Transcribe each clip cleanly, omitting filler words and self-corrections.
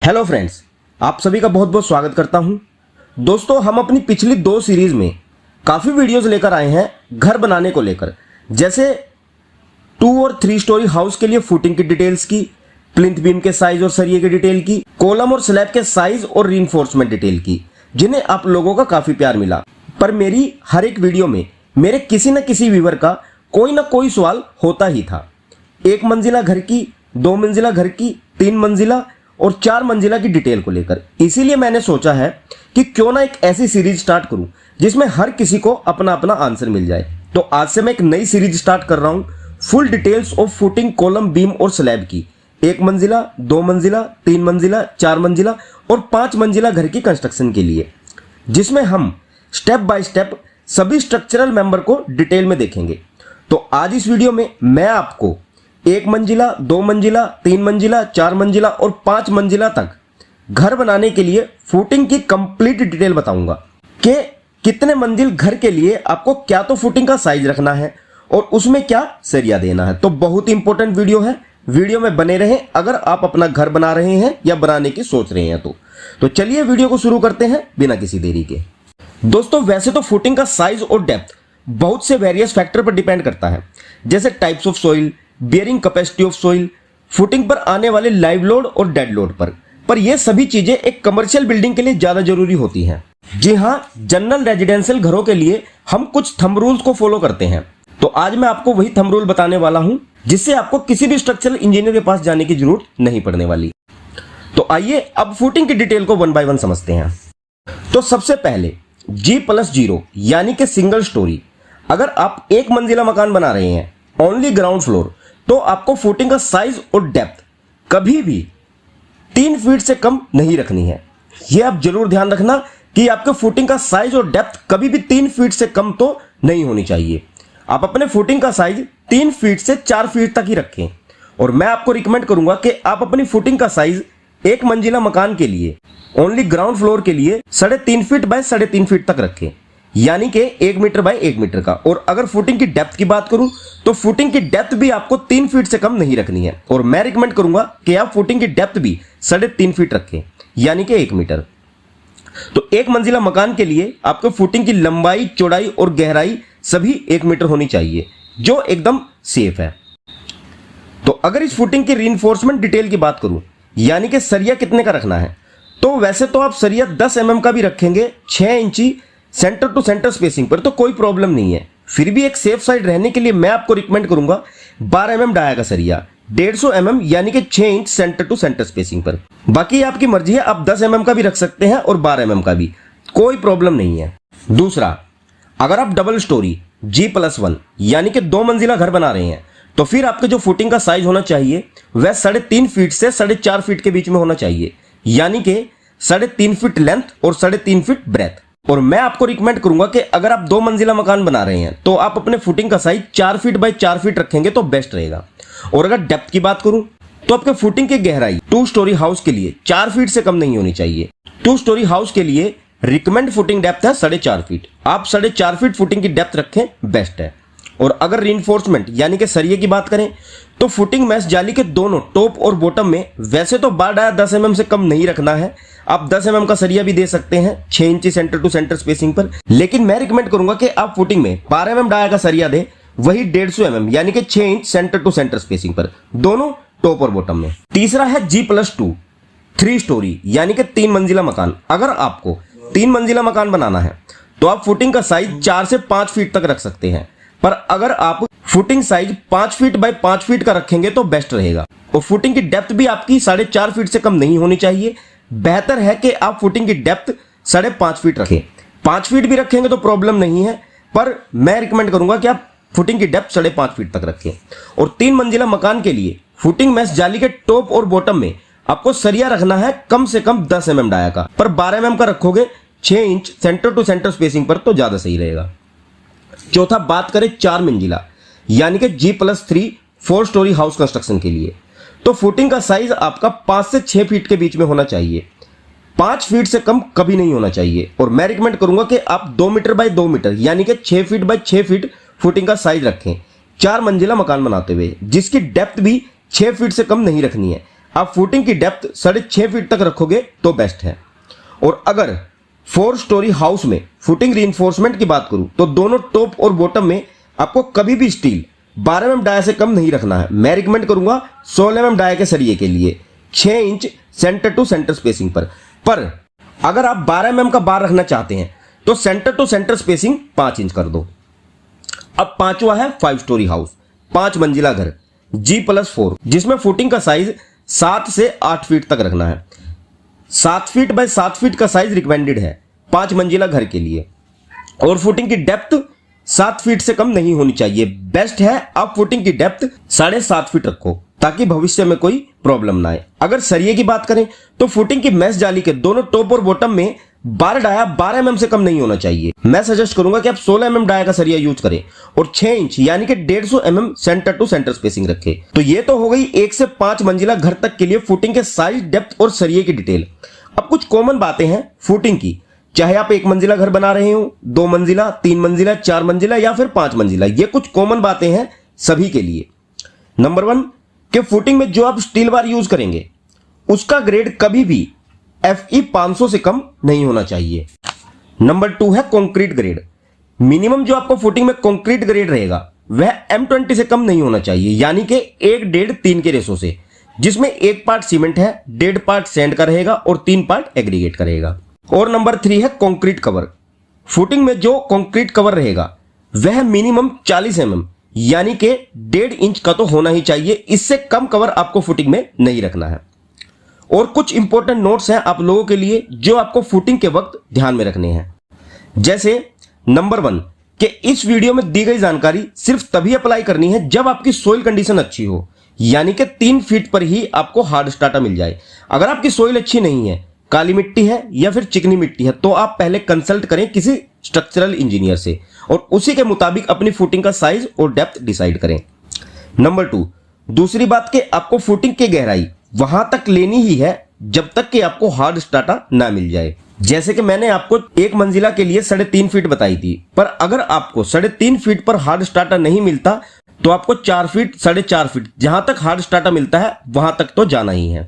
Hello friends, आप सभी का बहुत बहुत स्वागत करता हूं। दोस्तों, हम अपनी पिछली 2 सीरीज में काफ़ी वीडियोस लेकर आए हैं घर बनाने को लेकर, जैसे 2 और 3 स्टोरी हाउस के लिए फुटिंग की डिटेल्स की, प्लिंथ बीम के साइज और सरिये की डिटेल की, कॉलम और स्लैब के साइज और रीइंफोर्समेंट डिटेल की, जिन्हें आप लोगों का काफ़ी प्यार मिला। पर मेरी हर एक वीडियो में मेरे किसी न किसी व्यूअर का कोई ना कोई सवाल होता ही था। 1 मंजिला घर की, 2 मंजिला घर की, 3 मंजिला और 4 मंजिला की डिटेल को लेकर। इसीलिए मैंने सोचा है कि क्यों ना एक ऐसी सीरीज स्टार्ट करूं जिसमें हर किसी को अपना अपना आंसर मिल जाए। तो आज से मैं एक नई सीरीज स्टार्ट कर रहा हूं, full details of footing, column, beam और स्लैब की। 1 मंजिला, 2 मंजिला, 3 मंजिला, 4 मंजिला और 5 मंजिला घर की कंस्ट्रक्शन के लिए, जिसमें हम स्टेप बाय स्टेप सभी स्ट्रक्चरल मेंबर को डिटेल में देखेंगे। तो आज इस वीडियो में मैं आपको 1 मंजिला, 2 मंजिला, 3 मंजिला, 4 मंजिला और 5 मंजिला तक घर बनाने के लिए फुटिंग की कंप्लीट डिटेल बताऊंगा कि कितने मंजिल घर के लिए आपको क्या तो फुटिंग का साइज रखना है और उसमें क्या सरिया देना है। तो बहुत ही इंपॉर्टेंट वीडियो है, वीडियो में बने रहें अगर आप अपना घर बना रहे हैं या बनाने की सोच रहे हैं। तो चलिए वीडियो को शुरू करते हैं बिना किसी देरी के। दोस्तों, वैसे तो फुटिंग का साइज और डेप्थ बहुत से वेरियस फैक्टर पर डिपेंड करता है, जैसे types of soil, bearing capacity of soil, footing पर आने वाले लाइव लोड और डेड लोड पर यह सभी चीजें एक कमर्शियल बिल्डिंग के लिए ज्यादा जरूरी होती हैं। जी हां, जनरल रेजिडेंशियल घरों के लिए हम कुछ थंब रूल्स को फॉलो करते हैं। तो आज मैं आपको वही थंब रूल बताने वाला हूं जिससे आपको किसी भी स्ट्रक्चरल इंजीनियर के पास जाने की जरूरत नहीं पड़ने वाली। तो आइए अब फुटिंग की डिटेल को 1 बाय 1 समझते हैं। तो सबसे पहले G+0 यानी कि सिंगल स्टोरी। अगर आप 1 मंजिला मकान बना रहे हैं, ओनली ग्राउंड फ्लोर, तो आपको फुटिंग का साइज और डेप्थ कभी भी 3 फीट से कम नहीं रखनी है। यह आप जरूर ध्यान रखना कि आपके फुटिंग का साइज और डेप्थ कभी भी 3 फीट से कम तो नहीं होनी चाहिए। आप अपने फुटिंग का साइज 3 फीट से 4 फीट तक ही रखें। और मैं आपको रिकमेंड करूंगा कि आप अपनी फुटिंग का साइज 1 मंजिला मकान के लिए, ओनली ग्राउंड फ्लोर के लिए 3.5 फीट बाय 3.5 फीट तक रखें, यानी कि 1 मीटर बाय 1 मीटर का। और अगर फुटिंग की डेप्थ की बात करूं तो फुटिंग की डेप्थ भी आपको 3 फीट से कम नहीं रखनी है। और मैं रिकमेंड करूंगा कि आप फुटिंग की डेप्थ भी 3.5 फीट रखें, यानी कि 1 मीटर। तो 1 मंजिला मकान के लिए आपको फुटिंग की लंबाई, चौड़ाई और गहराई सभी 1 मीटर होनी चाहिए, जो एकदम सेफ है। तो अगर इस फुटिंग की रीइंफोर्समेंट डिटेल की बात करूं, यानी कि सरिया कितने का रखना है, तो वैसे तो आप सरिया 10 mm का भी रखेंगे 6 इंची सेंटर टू सेंटर स्पेसिंग पर, तो कोई प्रॉब्लम नहीं है। फिर भी एक सेफ साइड रहने के लिए मैं आपको रिकमेंड करूंगा 12 mm डाया का सरिया, 150 mm यानी कि 6 inch centre to centre spacing पर। बाकी आपकी मर्जी है, आप 10 mm का भी रख सकते हैं और 12 mm का भी, कोई प्रॉब्लम नहीं है। दूसरा, अगर आप डबल स्टोरी G+1 यानी कि 2 मंजिला घर बना रहे हैं, तो फिर आपके जो फुटिंग का साइज होना चाहिए वह 3.5 फीट से 4.5 फीट के बीच में होना चाहिए, यानी कि 3.5 फीट लेंथ और 3.5 फीट ब्रेथ। और मैं आपको रिकमेंड करूंगा कि अगर आप 2 मंजिला मकान बना रहे हैं तो आप अपने फुटिंग का साइज 4 फीट बाय 4 फीट रखेंगे तो बेस्ट रहेगा। और अगर डेप्थ की बात करूं तो आपके फुटिंग की गहराई 2 स्टोरी हाउस के लिए 4 फीट से कम नहीं होनी चाहिए। 2 स्टोरी हाउस के लिए रिकमेंड फुटिंग डेप्थ है 4.5 फीट। आप 4.5 फीट फुटिंग की डेप्थ रखें, बेस्ट है। और अगर रीइंफोर्समेंट यानी कि सरिये की बात करें तो फुटिंग मैश जाली के दोनों टॉप और बॉटम में वैसे तो 10 mm से कम नहीं रखना है। आप 10 mm का सरिया भी दे सकते हैं 6 इंची सेंटर टू सेंटर स्पेसिंग पर, लेकिन मैं रिकमेंड करूंगा कि आप फुटिंग में 12 mm डाया का सरिया दें, वही 150 mm यानी कि 6 inch centre to centre spacing पर, दोनों टॉप और बॉटम में। तीसरा है G+2 3 स्टोरी यानी कि 3 मंजिला मकान। अगर आपको 3 मंजिला मकान बनाना है तो आप फुटिंग का साइज 4 से 5 फीट तक रख सकते हैं, पर अगर आप footing size 5 feet by 5 feet का रखेंगे तो बेस्ट रहेगा। और फुटिंग की डेप्थ भी आपकी 4.5 फीट से कम नहीं होनी चाहिए। बेहतर है कि आप फुटिंग की डेप्थ 5.5 फीट रखें। 5 फीट भी रखेंगे तो प्रॉब्लम नहीं है, पर मैं रिकमेंड करूंगा कि आप फुटिंग की डेप्थ 5.5 फीट तक रखें। और 3 मंजिला मकान के लिए फुटिंग मैश जाली के टॉप और बॉटम में आपको सरिया रखना है कम से कम 10 mm डाया का, पर 12 mm का रखोगे 6 inch centre to centre spacing पर तो ज्यादा सही रहेगा। चौथा, बात करें 4 मंजिला यानी कि G+3 4 स्टोरी हाउस कंस्ट्रक्शन के लिए, तो फुटिंग का साइज आपका 5 से 6 फीट के बीच में होना चाहिए। 5 फीट से कम कभी नहीं होना चाहिए। और मैं रिकमेंड करूंगा कि आप 2 मीटर बाय 2 मीटर यानी कि 6 फीट बाय 6 फीट फुटिंग का साइज रखें 4 मंजिला मकान बनाते हुए, जिसकी डेप्थ भी 6 फीट से कम नहीं रखनी है। आप फुटिंग की डेप्थ 6.5 फीट तक रखोगे तो बेस्ट है। और अगर 4 स्टोरी हाउस में फुटिंग रीइंफोर्समेंट की बात करूं तो दोनों टॉप और बॉटम में आपको कभी भी स्टील 12 mm डाया से कम नहीं रखना है। मैं रिकमेंड करूंगा 16 mm डाया के सरिये के लिए 6 inch centre to centre spacing पर अगर आप 12 mm का बार रखना चाहते हैं तो centre to centre spacing 5 inch कर दो। अब पांचवा है 5 स्टोरी हाउस, 5 मंजिला घर G+4, जिसमें फुटिंग का साइज 7 से 8 फीट तक रखना है। 7 फीट बाय 7 फीट का साइज रिकमेंडेड है 5 मंजिला घर के लिए। और फुटिंग की डेप्थ 7 फीट से कम नहीं होनी चाहिए। बेस्ट है आप फुटिंग की डेप्थ 7.5 फीट रखो ताकि भविष्य में कोई प्रॉब्लम ना आए। अगर सरिये की बात करें तो फुटिंग की मैश जाली के दोनों टॉप और बॉटम में बार डाया 12 mm से कम नहीं होना चाहिए। मैं सजेस्ट करूंगा कि आप 16 mm डाया का सरिया यूज करें और 6 इंच यानी कि 150 mm centre to centre spacing रखें। तो ये तो हो गई 1 से 5 मंजिला घर तक के लिए फुटिंग के साइज, डेप्थ और सरिये की डिटेल। अब कुछ कॉमन बातें हैं फुटिंग की, चाहे आप 1 मंजिला घर बना रहे हो, 2 मंजिला, 3 मंजिला, 4 मंजिला या फिर 5 मंजिला, ये कुछ कॉमन बातें हैं सभी के लिए। नंबर 1 कि फुटिंग में जो आप स्टील बार यूज करेंगे उसका ग्रेड कभी भी FE 500 से कम नहीं होना चाहिए। नंबर 2 है कंक्रीट ग्रेड। मिनिमम जो आपको फुटिंग में कंक्रीट ग्रेड रहेगा वह M20 से कम नहीं होना चाहिए, यानी कि 1:1.3 के रेशो से, जिसमें 1 पार्ट सीमेंट है, 1.5 पार्ट सैंड का रहेगा और 3 पार्ट एग्रीगेट का रहेगा। और नंबर 3 है कंक्रीट कवर। फुटिंग में जो कंक्रीट कवर रहेगा वह मिनिमम 40 mm यानी कि 1.5 इंच का तो होना ही चाहिए। इससे कम कवर आपको फुटिंग में नहीं रखना है। और कुछ इंपॉर्टेंट नोट्स हैं आप लोगों के लिए जो आपको फुटिंग के वक्त ध्यान में रखने हैं। जैसे नंबर 1 कि इस वीडियो में दी गई जानकारी सिर्फ तभी अप्लाई करनी है जब आपकी सोइल कंडीशन अच्छी हो, यानी कि 3 फीट पर ही आपको हार्ड स्टार्टा मिल जाए। अगर आपकी सोइल अच्छी नहीं है, काली मिट्टी है या फिर चिकनी मिट्टी है, तो आप पहले कंसल्ट करें किसी स्ट्रक्चरल इंजीनियर से और उसी के मुताबिक अपनी फुटिंग का साइज और डेप्थ डिसाइड करें। नंबर 2 दूसरी बात कि आपको फुटिंग की गहराई वहां तक लेनी ही है जब तक कि आपको हार्ड स्टार्टा ना मिल जाए। जैसे कि मैंने आपको 1 मंजिला के लिए 3.5 फीट बताई थी, पर अगर आपको 3.5 फीट पर हार्ड स्टार्टा नहीं मिलता तो आपको 4 फीट 4.5 फीट जहां तक हार्ड स्टार्टा मिलता है वहां तक तो जाना ही है।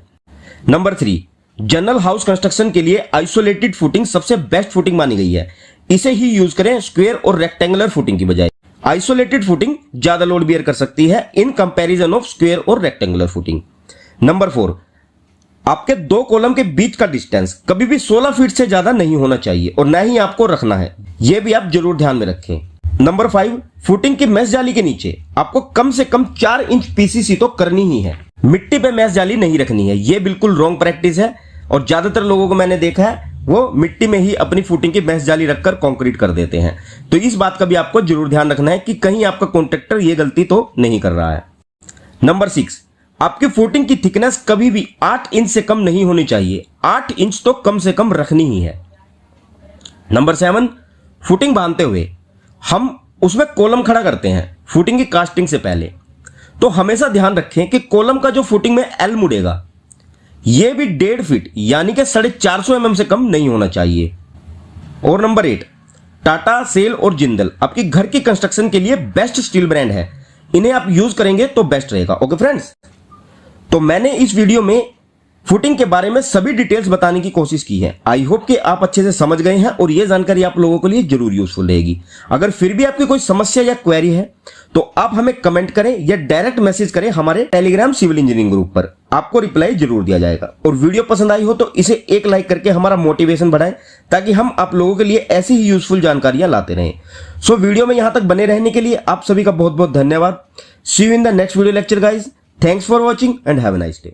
नंबर 3 जनरल हाउस कंस्ट्रक्शन के लिए आइसोलेटेड फुटिंग सबसे बेस्ट फुटिंग मानी गई है। इसे ही यूज करें स्क्वायर और रेक्टेंगुलर फुटिंग की बजाय। आइसोलेटेड फुटिंग ज्यादा लोड बियर कर सकती है इन कंपैरिजन ऑफ स्क्वायर और रेक्टेंगुलर फुटिंग। नंबर 4 आपके 2 कॉलम के बीच का डिस्टेंस कभी भी 16 फीट से ज्यादा नहीं होना चाहिए और न ही आपको रखना है, यह भी आप जरूर ध्यान में रखें। नंबर 5 फुटिंग की मैश जाली के नीचे आपको कम से कम 4 इंच PCC तो करनी ही है। मिट्टी पे मैश जाली नहीं रखनी है, यह बिल्कुल रॉन्ग प्रैक्टिस है और ज्यादातर लोगों को मैंने देखा है वो मिट्टी में ही अपनी फुटिंग की मैश जाली रखकर कंक्रीट कर देते हैं। तो इस बात का भी आपको जरूर ध्यान रखना है कि कहीं आपका कॉन्ट्रैक्टर ये गलती तो नहीं कर रहा है। नंबर 6 आपकी फुटिंग की थिकनेस कभी भी 8 इंच से कम नहीं होनी चाहिए। 8 इंच तो कम से कम रखनी ही है। नंबर 7 फुटिंग बांधते हुए हम उसमें कॉलम खड़ा करते हैं फुटिंग की कास्टिंग से पहले, तो हमेशा ध्यान रखें कि कॉलम का जो फुटिंग में एल मुड़ेगा यह भी 1.5 फीट यानी कि 450 mm से कम नहीं होना चाहिए। और नंबर 8 टाटा, सेल और जिंदल आपकी घर की कंस्ट्रक्शन के लिए बेस्ट स्टील ब्रांड है, इन्हें आप यूज करेंगे तो बेस्ट रहेगा। ओके फ्रेंड्स, तो मैंने इस वीडियो में फुटिंग के बारे में सभी डिटेल्स बताने की कोशिश की है। आई होप कि आप अच्छे से समझ गए हैं और यह जानकारी आप लोगों के लिए जरूर यूजफुल रहेगी। अगर फिर भी आपकी कोई समस्या या क्वेरी है तो आप हमें कमेंट करें या डायरेक्ट मैसेज करें हमारे टेलीग्राम सिविल इंजीनियरिंग ग्रुप पर, आपको रिप्लाई जरूर दिया जाएगा। और वीडियो पसंद आई हो तो इसे एक लाइक करके हमारा मोटिवेशन बढ़ाएं ताकि हम आप लोगों के लिए ऐसी ही यूजफुल जानकारियां लाते रहें। सो वीडियो में यहां तक बने रहने के लिए आप सभी का बहुत बहुत धन्यवाद। See you in the next video lecture guys. Thanks for watching and have a nice day.